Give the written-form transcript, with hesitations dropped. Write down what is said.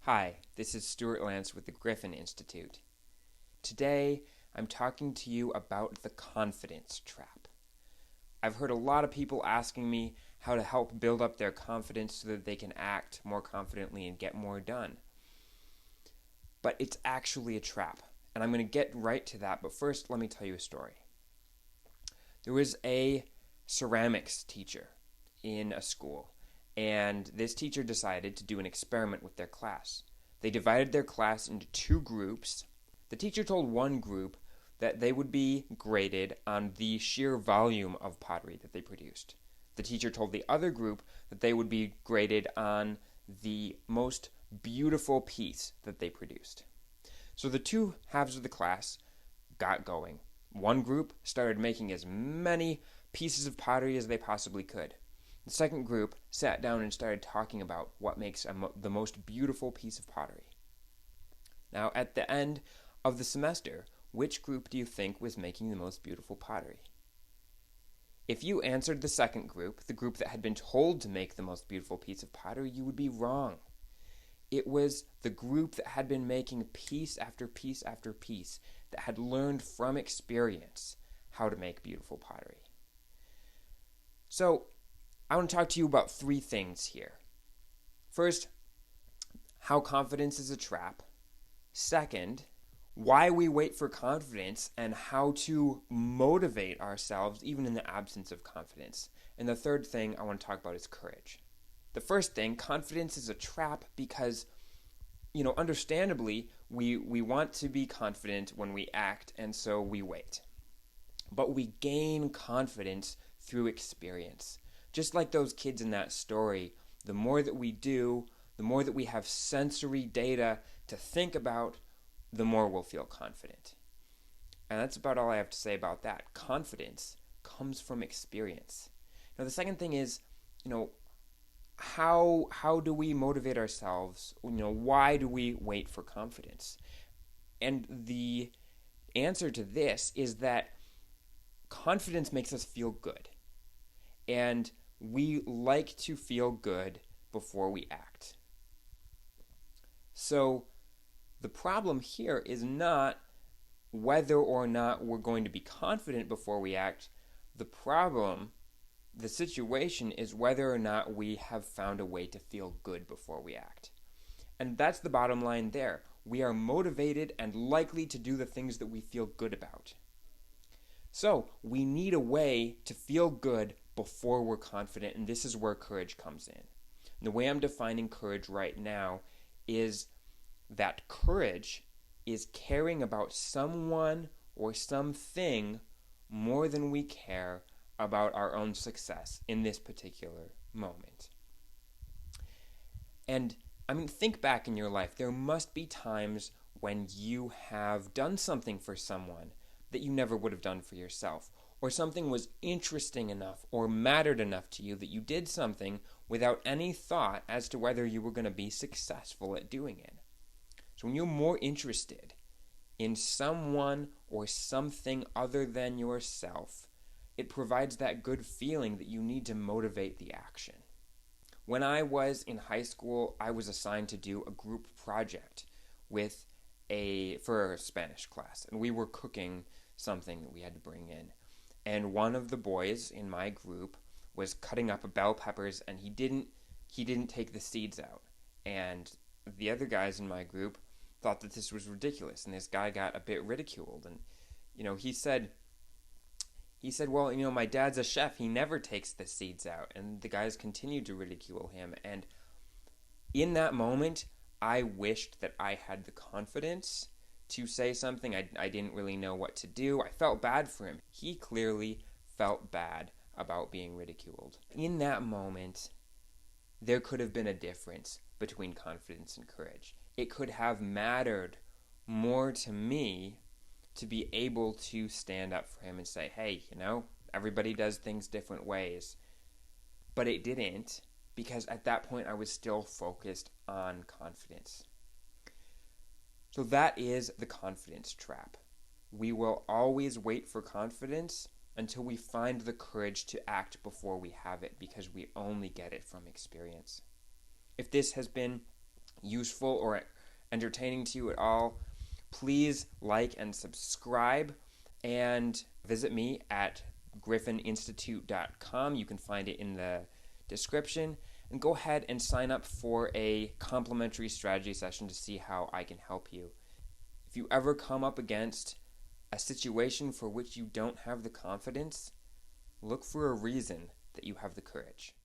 Hi, this is Stuart Lance with the Griffin Institute. Today, I'm talking to you about the confidence trap. I've heard a lot of people asking me how to help build up their confidence so that they can act more confidently and get more done. But it's actually a trap, and I'm going to get right to that, but first let me tell you a story. There was a ceramics teacher in a school, and this teacher decided to do an experiment with their class. They divided their class into two groups. The teacher told one group that they would be graded on the sheer volume of pottery that they produced. The teacher told the other group that they would be graded on the most beautiful piece that they produced. So the two halves of the class got going. One group started making as many pieces of pottery as they possibly could. The second group sat down and started talking about what makes the most beautiful piece of pottery. Now, at the end of the semester, which group do you think was making the most beautiful pottery? If you answered the second group, the group that had been told to make the most beautiful piece of pottery, you would be wrong. It was the group that had been making piece after piece after piece, that had learned from experience how to make beautiful pottery. So, I want to talk to you about three things here. First, how confidence is a trap. Second, why we wait for confidence and how to motivate ourselves even in the absence of confidence. And the third thing I want to talk about is courage. The first thing, confidence is a trap because, understandably, we want to be confident when we act, and so we wait. But we gain confidence through experience. Just like those kids in that story, the more that we do, the more that we have sensory data to think about, the more we'll feel confident. And that's about all I have to say about that. Confidence comes from experience. Now, the second thing is, how do we motivate ourselves? Why do we wait for confidence? And the answer to this is that confidence makes us feel good. And we like to feel good before we act. So the problem here is not whether or not we're going to be confident before we act. The situation is whether or not we have found a way to feel good before we act. And that's the bottom line there. We are motivated and likely to do the things that we feel good about. So we need a way to feel good before we're confident, and this is where courage comes in. And the way I'm defining courage right now is that courage is caring about someone or something more than we care about our own success in this particular moment. And think back in your life. There must be times when you have done something for someone that you never would have done for yourself, or something was interesting enough or mattered enough to you that you did something without any thought as to whether you were going to be successful at doing it. So when you're more interested in someone or something other than yourself, it provides that good feeling that you need to motivate the action. When I was in high school, I was assigned to do a group project for a Spanish class, and we were cooking something that we had to bring in. And one of the boys in my group was cutting up bell peppers, and he didn't take the seeds out. And the other guys in my group thought that this was ridiculous, and this guy got a bit ridiculed. And he said, well, my dad's a chef, he never takes the seeds out. And the guys continued to ridicule him. And in that moment, I wished that I had the confidence to say something. I didn't really know what to do. I felt bad for him. He clearly felt bad about being ridiculed. In that moment, there could have been a difference between confidence and courage. It could have mattered more to me to be able to stand up for him and say, hey, everybody does things different ways. But it didn't, because at that point I was still focused on confidence. So that is the confidence trap. We will always wait for confidence until we find the courage to act before we have it, because we only get it from experience. If this has been useful or entertaining to you at all, please like and subscribe, and visit me at griffininstitute.com. You can find it in the description, and go ahead and sign up for a complimentary strategy session to see how I can help you. If you ever come up against a situation for which you don't have the confidence, look for a reason that you have the courage.